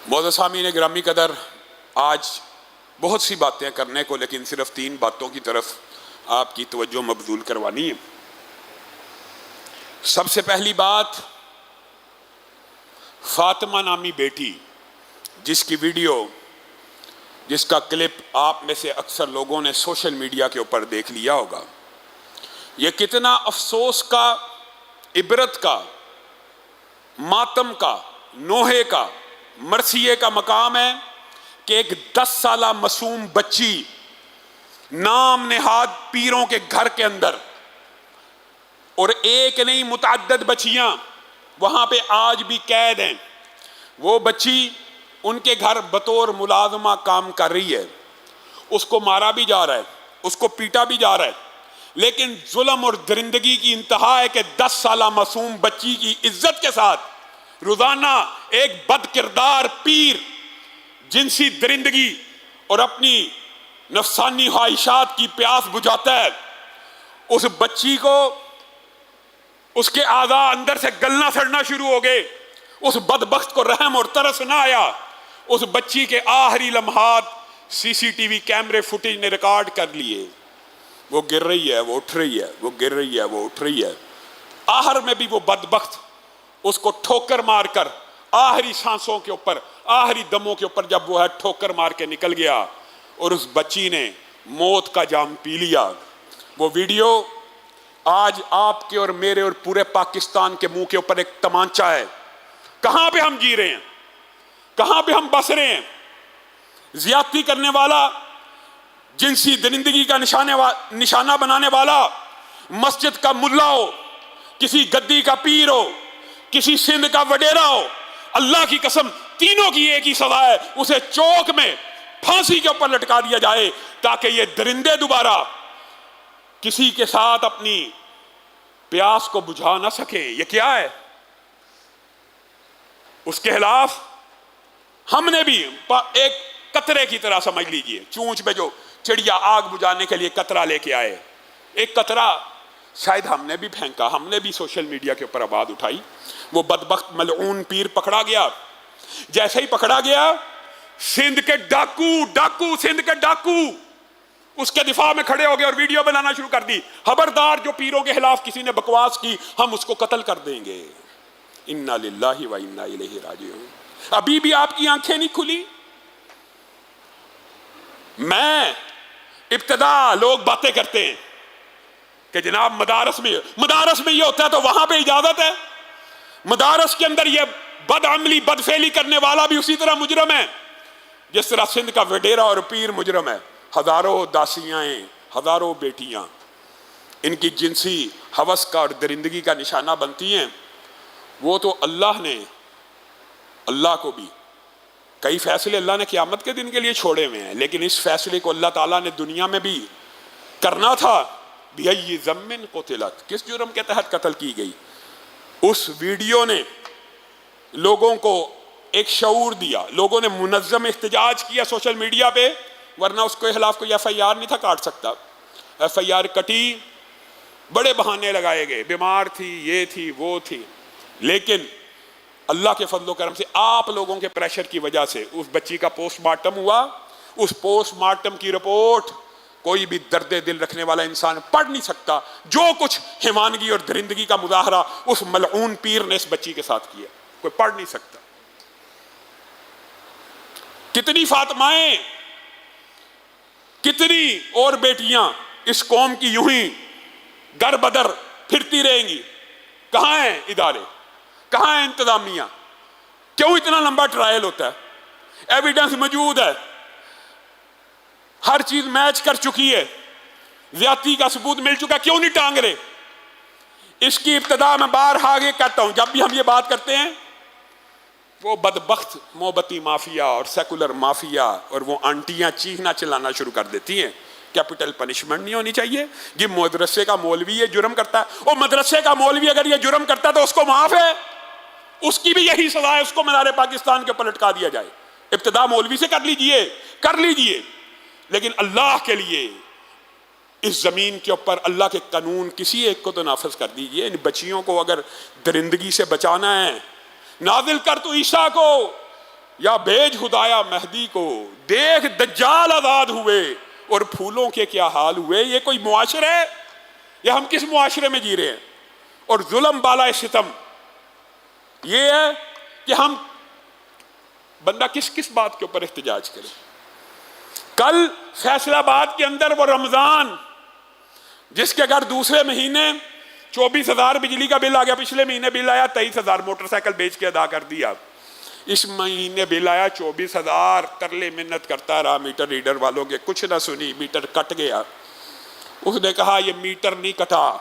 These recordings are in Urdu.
معزز سامعین گرامی قدر، آج بہت سی باتیں کرنے کو، لیکن صرف 3 باتوں کی طرف آپ کی توجہ مبذول کروانی ہے۔ سب سے پہلی بات، فاطمہ نامی بیٹی جس کی ویڈیو، جس کا کلپ آپ میں سے اکثر لوگوں نے سوشل میڈیا کے اوپر دیکھ لیا ہوگا، یہ کتنا افسوس کا، عبرت کا، ماتم کا، نوحے کا، مرثیے کا مقام ہے کہ ایک 10 سالہ معصوم بچی نام نہاد پیروں کے گھر کے اندر، اور ایک نہیں متعدد بچیاں وہاں پہ آج بھی قید ہیں، وہ بچی ان کے گھر بطور ملازمہ کام کر رہی ہے، اس کو مارا بھی جا رہا ہے، اس کو پیٹا بھی جا رہا ہے، لیکن ظلم اور درندگی کی انتہا ہے کہ 10 سالہ معصوم بچی کی عزت کے ساتھ روزانہ ایک بد کردار پیر جنسی درندگی اور اپنی نفسانی خواہشات کی پیاس بجھاتا ہے، اس بچی کو، اس کے اعضاء اندر سے گلنا سڑنا شروع ہو گئے، اس بدبخت کو رحم اور ترس نہ آیا، اس بچی کے آخری لمحات سی سی ٹی وی کیمرے فوٹیج نے ریکارڈ کر لیے، وہ گر رہی ہے، وہ اٹھ رہی ہے، وہ گر رہی ہے، وہ اٹھ رہی ہے، آخر میں بھی وہ بدبخت اس کو ٹھوکر مار کر آخری سانسوں کے اوپر، آخری دموں کے اوپر جب وہ ہے ٹھوکر مار کے نکل گیا اور اس بچی نے موت کا جام پی لیا۔ وہ ویڈیو آج آپ کے اور میرے اور پورے پاکستان کے منہ کے اوپر ایک تمانچہ ہے۔ کہاں پہ ہم جی رہے ہیں، کہاں پہ ہم بس رہے ہیں؟ زیادتی کرنے والا، جنسی درندگی کا نشانہ بنانے والا مسجد کا ملا ہو، کسی گدی کا پیر ہو، کسی سندھ کا وڈیرا ہو، اللہ کی قسم تینوں کی ایک ہی سزا ہے، اسے چوک میں پھانسی کے اوپر لٹکا دیا جائے تاکہ یہ درندے دوبارہ کسی کے ساتھ اپنی پیاس کو بجھا نہ سکے۔ یہ کیا ہے؟ اس کے خلاف ہم نے بھی ایک قطرے کی طرح سمجھ لیجئے، چونچ پہ جو چڑیا آگ بجھانے کے لیے قطرہ لے کے آئے، ایک قطرہ شاید ہم نے بھی پھینکا، ہم نے بھی سوشل میڈیا کے اوپر آواز اٹھائی، وہ بدبخت ملعون پیر پکڑا گیا۔ جیسے ہی پکڑا گیا، سندھ کے ڈاکو سندھ کے ڈاکو اس کے دفاع میں کھڑے ہو گئے اور ویڈیو بنانا شروع کر دی، خبردار جو پیروں کے خلاف کسی نے بکواس کی ہم اس کو قتل کر دیں گے۔ انا للہ و انا الیہ راجعون۔ ابھی بھی آپ کی آنکھیں نہیں کھلی؟ میں ابتدا لوگ باتیں کرتے ہیں کہ جناب مدارس میں یہ ہوتا ہے تو وہاں پہ اجازت ہے، مدارس کے اندر یہ بد عملی بد فعلی کرنے والا بھی اسی طرح مجرم ہے جس طرح سندھ کا وڈیرا اور پیر مجرم ہے۔ ہزاروں داسیاں، ہزاروں بیٹیاں ان کی جنسی ہوس کا اور درندگی کا نشانہ بنتی ہیں۔ وہ تو اللہ کو بھی کئی فیصلے اللہ نے قیامت کے دن کے لیے چھوڑے ہوئے ہیں، لیکن اس فیصلے کو اللہ تعالیٰ نے دنیا میں بھی کرنا تھا۔ بِأَيِّ ذَنبٍ قُتِلَتْ، کس جرم کے تحت قتل کی گئی؟ اس ویڈیو نے لوگوں کو ایک شعور دیا، لوگوں نے منظم احتجاج کیا سوشل میڈیا پہ، ورنہ اس کے خلاف کوئی ایف آئی آر نہیں تھا کاٹ سکتا۔ ایف آئی آر کٹی، بڑے بہانے لگائے گئے، بیمار تھی، یہ تھی، وہ تھی، لیکن اللہ کے فضل و کرم سے آپ لوگوں کے پریشر کی وجہ سے اس بچی کا پوسٹ مارٹم ہوا۔ اس پوسٹ مارٹم کی رپورٹ کوئی بھی درد دل رکھنے والا انسان پڑھ نہیں سکتا، جو کچھ حیوانگی اور درندگی کا مظاہرہ اس ملعون پیر نے اس بچی کے ساتھ کیا، کوئی پڑھ نہیں سکتا۔ کتنی فاطمائیں، کتنی اور بیٹیاں اس قوم کی یوں ہی در بدر پھرتی رہیں گی؟ کہاں ہیں ادارے، کہاں ہے انتظامیہ؟ کیوں اتنا لمبا ٹرائل ہوتا ہے؟ ایویڈنس موجود ہے، ہر چیز میچ کر چکی ہے، زیادتی کا ثبوت مل چکا، کیوں نہیں ٹانگ رہے؟ اس کی ابتدا میں بارہا آگے کہتا ہوں، جب بھی ہم یہ بات کرتے ہیں وہ بدبخت موبتی مافیا اور سیکولر مافیا اور وہ آنٹیاں چیخنا چلانا شروع کر دیتی ہیں کیپٹل پنشمنٹ نہیں ہونی چاہیے، یہ مدرسے کا مولوی یہ جرم کرتا ہے، اور مدرسے کا مولوی اگر یہ جرم کرتا ہے تو اس کو معاف ہے، اس کی بھی یہی سزا ہے، اس کو مینار پاکستان کے اوپر لٹکا دیا جائے۔ ابتدا مولوی سے کر لیجئے، لیکن اللہ کے لیے اس زمین کے اوپر اللہ کے قانون کسی ایک کو تو نافذ کر دیجئے۔ ان بچیوں کو اگر درندگی سے بچانا ہے، نازل کر تو عیسیٰ کو، یا بھیج خدایا مہدی کو، دیکھ دجال آزاد ہوئے اور پھولوں کے کیا حال ہوئے۔ یہ کوئی معاشرہ ہے یا ہم کس معاشرے میں جی رہے ہیں؟ اور ظلم بالا ستم یہ ہے کہ ہم بندہ کس کس بات کے اوپر احتجاج کرے۔ کل فیصل آباد کے اندر وہ رمضان جس کے گھر دوسرے مہینے 24,000 بجلی کا بل آ گیا، پچھلے مہینے بل آیا 23,000، موٹر سائیکل بیچ کے ادا کر دیا، اس مہینے بل آیا 24,000، ترلے منت کرتا رہا میٹر ریڈر والوں کے، کچھ نہ سنی، میٹر کٹ گیا۔ اس نے کہا یہ میٹر نہیں کٹا،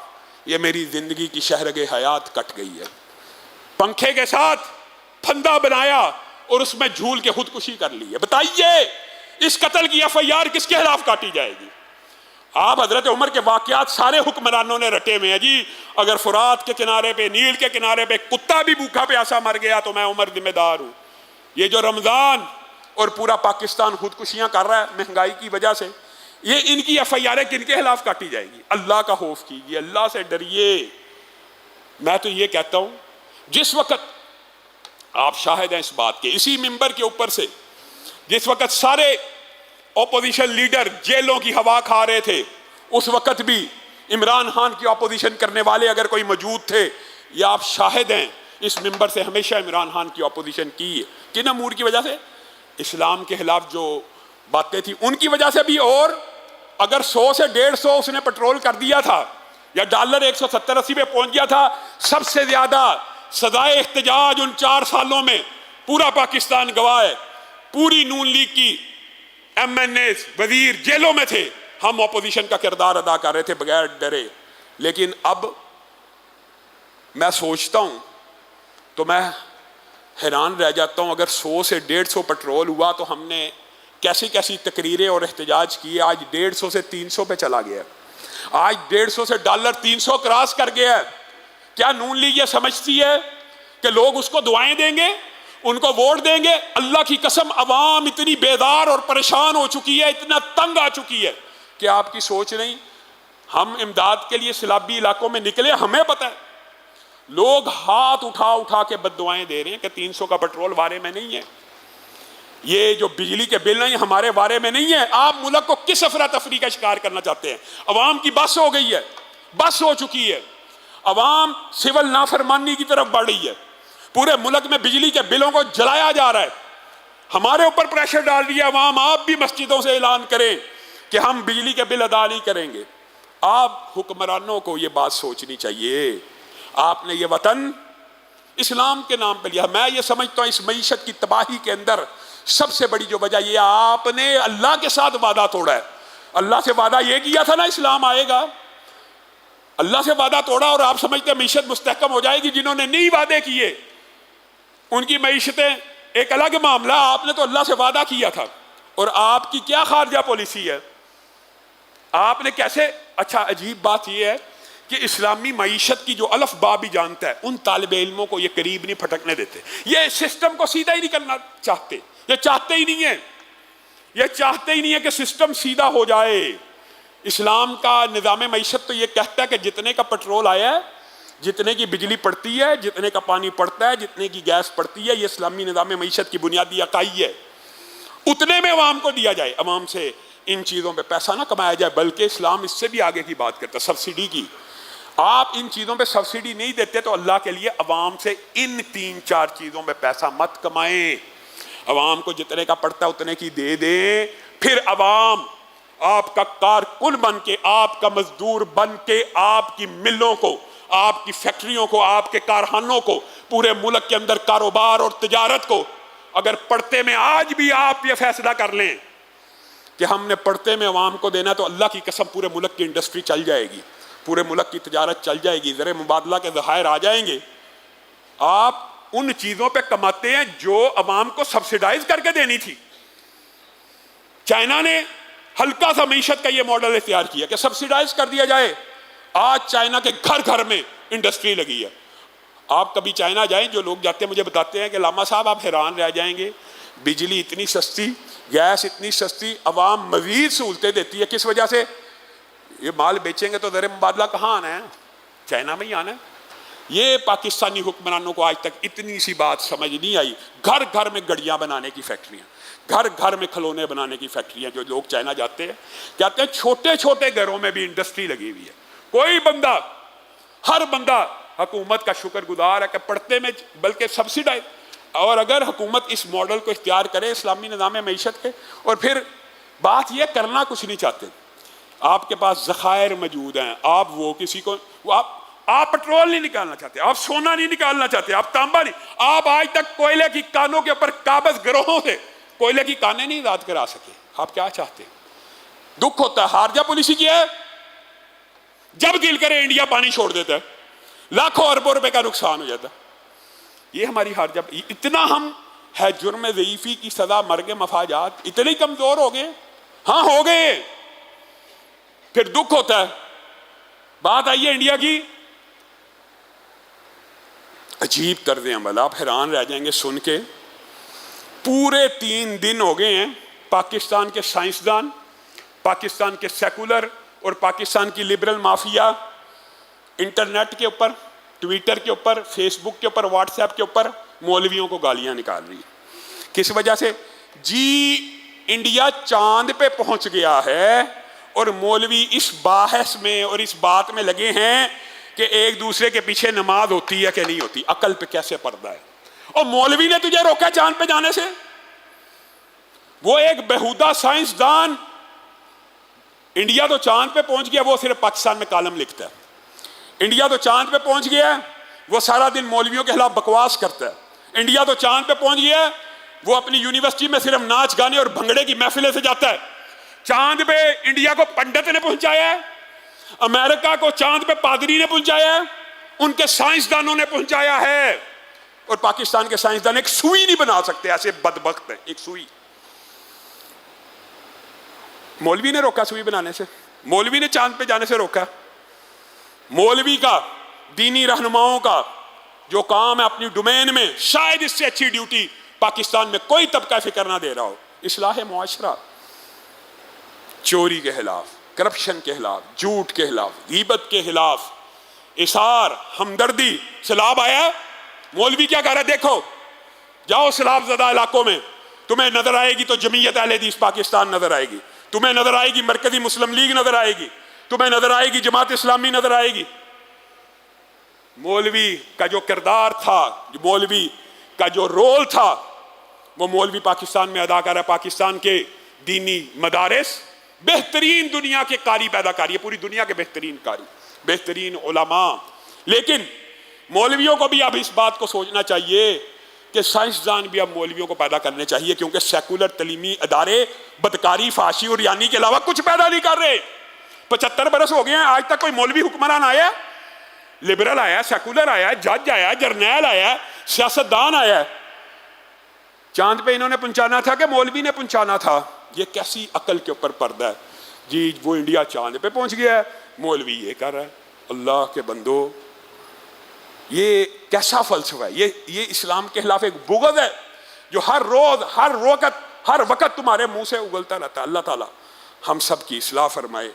یہ میری زندگی کی شہرگ حیات کٹ گئی ہے۔ پنکھے کے ساتھ پھندا بنایا اور اس میں جھول کے خودکشی کر لی ہے۔ بتائیے اس قتل کی FIR کس کے خلاف کاٹی جائے گی؟ آپ حضرت عمر کے واقعات سارے حکمرانوں نے رٹے ہوئے ہیں جی، اگر فرات کے کنارے پہ، نیل کے کنارے پہ کتا بھی بھوکا پیاسا مر گیا تو میں عمر ذمہ دار ہوں۔ یہ جو رمضان اور پورا پاکستان خودکشیاں کر رہا ہے مہنگائی کی وجہ سے، یہ ان کی FIR کن کے خلاف کاٹی جائے گی؟ اللہ کا خوف کیجیے، اللہ سے ڈریے۔ میں تو یہ کہتا ہوں جس وقت آپ شاہد ہیں اس بات کے، اسی ممبر کے اوپر سے جس وقت سارے اپوزیشن لیڈر جیلوں کی ہوا کھا رہے تھے، اس وقت بھی عمران خان کی اپوزیشن کرنے والے اگر کوئی موجود تھے، یا آپ شاہد ہیں اس ممبر سے ہمیشہ عمران خان کی اپوزیشن کی ہے۔ کن امور کی وجہ سے؟ اسلام کے خلاف جو باتیں تھیں ان کی وجہ سے بھی، اور اگر 100 سے 150 اس نے پٹرول کر دیا تھا یا ڈالر 170-80 پہ پہنچ گیا تھا، سب سے زیادہ سزائے احتجاج ان 4 سالوں میں پورا پاکستان گواہ ہے، پوری نون لیگ کی MNAs وزیر جیلوں میں تھے، ہم اپوزیشن کا کردار ادا کر رہے تھے بغیر ڈرے۔ لیکن اب میں سوچتا ہوں تو میں حیران رہ جاتا ہوں، اگر 100 سے 150 پٹرول ہوا تو ہم نے کیسی کیسی تقریریں اور احتجاج کیے، آج 150 سے 300 پہ چلا گیا ہے، آج 150 سے ڈالر 300 کراس کر گیا ہے۔ کیا نون لیگ یہ سمجھتی ہے کہ لوگ اس کو دعائیں دیں گے، ان کو ووٹ دیں گے؟ اللہ کی قسم عوام اتنی بیدار اور پریشان ہو چکی ہے، اتنا تنگ آ چکی ہے کہ آپ کی سوچ نہیں۔ ہم امداد کے لیے سیلابی علاقوں میں نکلے، ہمیں پتہ ہے لوگ ہاتھ اٹھا اٹھا کے بد دعائیں دے رہے ہیں کہ 300 کا پٹرول وارے میں نہیں ہے، یہ جو بجلی کے بل ہیں ہمارے بارے میں نہیں ہے۔ آپ ملک کو کس افراتفری کا شکار کرنا چاہتے ہیں؟ عوام کی بس ہو گئی ہے، بس ہو چکی ہے، عوام سول نافرمانی کی طرف بڑھ رہی ہے، پورے ملک میں بجلی کے بلوں کو جلایا جا رہا ہے، ہمارے اوپر پریشر ڈال رہی ہے عوام۔ آپ بھی مسجدوں سے اعلان کریں کہ ہم بجلی کے بل ادا نہیں کریں گے۔ آپ حکمرانوں کو یہ بات سوچنی چاہیے، آپ نے یہ وطن اسلام کے نام پہ لیا۔ میں یہ سمجھتا ہوں اس معیشت کی تباہی کے اندر سب سے بڑی جو وجہ یہ آپ نے اللہ کے ساتھ وعدہ توڑا ہے۔ اللہ سے وعدہ یہ کیا تھا نا اسلام آئے گا، اللہ سے وعدہ توڑا اور آپ سمجھتے ہیں معیشت مستحکم ہو جائے گی۔ جنہوں نے نہیں وعدے کیے ان کی معیشتیں ایک الگ معاملہ، آپ نے تو اللہ سے وعدہ کیا تھا۔ اور آپ کی کیا خارجہ پالیسی ہے؟ آپ نے کیسے؟ اچھا عجیب بات یہ ہے کہ اسلامی معیشت کی جو الف با بھی جانتا ہے ان طالب علموں کو یہ قریب نہیں پھٹکنے دیتے، یہ سسٹم کو سیدھا ہی نہیں کرنا چاہتے، یہ چاہتے ہی نہیں ہیں، یہ چاہتے ہی نہیں ہے کہ سسٹم سیدھا ہو جائے۔ اسلام کا نظام معیشت تو یہ کہتا ہے کہ جتنے کا پٹرول آیا ہے، جتنے کی بجلی پڑتی ہے، جتنے کا پانی پڑتا ہے، جتنے کی گیس پڑتی ہے، یہ اسلامی نظام معیشت کی بنیادی اکائی ہے، اتنے میں عوام کو دیا جائے، عوام سے ان چیزوں پہ پیسہ نہ کمایا جائے۔ بلکہ اسلام اس سے بھی آگے کی بات کرتا ہے، سبسڈی کی۔ آپ ان چیزوں پہ سبسڈی نہیں دیتے تو اللہ کے لیے عوام سے ان 3-4 چیزوں پہ پیسہ مت کمائیں، عوام کو جتنے کا پڑتا ہے اتنے کی دے دیں، پھر عوام آپ کا کارکن بن کے، آپ کا مزدور بن کے، آپ کی ملوں کو، آپ کی فیکٹریوں کو، آپ کے کارخانوں کو، پورے ملک کے اندر کاروبار اور تجارت کو، اگر پڑتے میں آج بھی آپ یہ فیصلہ کر لیں کہ ہم نے پڑتے میں عوام کو دینا، تو اللہ کی قسم پورے ملک کی انڈسٹری چل جائے گی، پورے ملک کی تجارت چل جائے گی، زر مبادلہ کے ذخائر آ جائیں گے۔ آپ ان چیزوں پہ کماتے ہیں جو عوام کو سبسیڈائز کر کے دینی تھی۔ چائنا نے ہلکا سا معیشت کا یہ ماڈل اختیار کیا کہ سبسیڈائز کر دیا جائے، آج چائنا کے گھر گھر میں انڈسٹری لگی ہے۔ آپ کبھی چائنا جائیں، جو لوگ جاتے ہیں مجھے بتاتے ہیں کہ لاما صاحب آپ حیران رہ جائیں گے، بجلی اتنی سستی، گیس اتنی سستی، عوام مزید سہولتیں دیتی ہے۔ کس وجہ سے؟ یہ مال بیچیں گے تو زر مبادلہ کہاں آنا ہے؟ چائنا میں ہی آنا ہے۔ یہ پاکستانی حکمرانوں کو آج تک اتنی سی بات سمجھ نہیں آئی. گھر گھر میں گڑیاں بنانے کی فیکٹریاں, گھر گھر میں کھلونے بنانے کی فیکٹریاں. جو لوگ چائنا جاتے ہیں کہتے ہیں چھوٹے چھوٹے گھروں میں بھی انڈسٹری لگی ہوئی ہے. کوئی بندہ, ہر بندہ حکومت کا شکر گزار ہے کہ پڑھتے میں بلکہ سبسڈائز. اور اگر حکومت اس ماڈل کو اختیار کرے اسلامی نظام معیشت کے, اور پھر بات یہ کرنا کچھ نہیں چاہتے, آپ کے پاس ذخائر موجود ہیں, آپ وہ کسی کو آپ پٹرول نہیں نکالنا چاہتے, آپ سونا نہیں نکالنا چاہتے, آپ تانبا نہیں, آپ آج تک کوئلے کی کانوں کے اوپر قابض گروہوں سے کوئلے کی کانیں نہیں آزاد کرا سکے. آپ کیا چاہتے ہیں؟ دکھ ہوتا ہے. خارجہ پالیسی کی ہے, جب دل کرے انڈیا پانی چھوڑ دیتا ہے, لاکھوں اربوں روپے کا نقصان ہو جاتا. یہ ہماری خارجہ, اتنا ہم ہے جرم ضعیفی کی سزا مرگ مفاجات, اتنے ہی کمزور ہو گئے. ہاں ہو گئے. پھر دکھ ہوتا ہے. بات آئی ہے انڈیا کی, عجیب طرز عمل, آپ حیران رہ جائیں گے سن کے. پورے 3 دن ہو گئے ہیں پاکستان کے سائنسدان, پاکستان کے سیکولر اور پاکستان کی لبرل مافیا انٹرنیٹ کے اوپر, ٹویٹر کے اوپر, فیس بک کے اوپر, واٹس ایپ کے اوپر مولویوں کو گالیاں نکال رہی. کس وجہ سے؟ جی انڈیا چاند پہ پہنچ گیا ہے اور مولوی اس باحث میں اور اس بات میں لگے ہیں کہ ایک دوسرے کے پیچھے نماز ہوتی ہے کہ نہیں ہوتی, عقل پہ کیسے پڑتا ہے. اور مولوی نے تجھے روکا چاند پہ جانے سے؟ وہ ایک بہودہ سائنسدان, انڈیا تو چاند پہ پہنچ گیا, وہ صرف پاکستان میں کالم لکھتا ہے. انڈیا تو چاند پہ پہنچ گیا ہے, وہ سارا دن مولویوں کے خلاف بکواس کرتا ہے. انڈیا تو چاند پہ پہنچ گیا ہے, وہ اپنی یونیورسٹی میں صرف ناچ گانے اور بھنگڑے کی محفلیں سے جاتا ہے. چاند پہ انڈیا کو پنڈت نے پہنچایا ہے, امریکہ کو چاند پہ پادری نے پہنچایا ہے, ان کے سائنسدانوں نے پہنچایا ہے. اور پاکستان کے سائنسدان ایک سوئی نہیں بنا سکتے, ایسے بدبخت ہیں. ایک سوئی مولوی نے روکا سوئی بنانے سے, مولوی نے چاند پہ جانے سے روکا. مولوی کا, دینی رہنماؤں کا جو کام ہے اپنی ڈومین میں, شاید اس سے اچھی ڈیوٹی پاکستان میں کوئی طبقہ فکر نہ دے رہا ہو. اصلاح معاشرہ, چوری کے خلاف, کرپشن کے خلاف, جھوٹ کے خلاف, غیبت کے خلاف, اثار, ہمدردی. سیلاب آیا, مولوی کیا کہہ رہا ہے؟ دیکھو جاؤ سیلاب زدہ علاقوں میں, تمہیں نظر آئے گی تو جمعیت اہل حدیث پاکستان نظر آئے گی, تمہیں نظر آئے گی مرکزی مسلم لیگ نظر آئے گی, تمہیں نظر آئے گی جماعت اسلامی نظر آئے گی. مولوی کا جو کردار تھا, مولوی کا جو رول تھا, وہ مولوی پاکستان میں ادا کر رہا ہے. پاکستان کے دینی مدارس بہترین دنیا کے قاری پیدا کاری ہے, پوری دنیا کے بہترین قاری, بہترین علماء. لیکن مولویوں کو بھی اب اس بات کو سوچنا چاہیے کہ سائنسدان بھی اب مولویوں کو پیدا کرنے چاہیے, کیونکہ سیکولر تعلیمی ادارے بدکاری, فحاشی اور یعنی کے علاوہ کچھ پیدا نہیں کر رہے. 75 برس ہو گئے ہیں, آج تک کوئی مولوی حکمران آیا؟ لبرل آیا, سیکولر آیا, جج آیا, جرنیل آیا, سیاستدان آیا. چاند پہ انہوں نے پہنچانا تھا کہ مولوی نے پہنچانا تھا؟ یہ کیسی عقل کے اوپر پردہ ہے جی. وہ انڈیا چاند پہ پہنچ گیا ہے, مولوی یہ کر رہا ہے. اللہ کے بندو, یہ کیسا فلسفہ ہے؟ یہ اسلام کے خلاف ایک بغض ہے جو ہر روز ہر وقت تمہارے منہ سے اگلتا رہتا ہے. اللہ تعالیٰ ہم سب کی اصلاح فرمائے.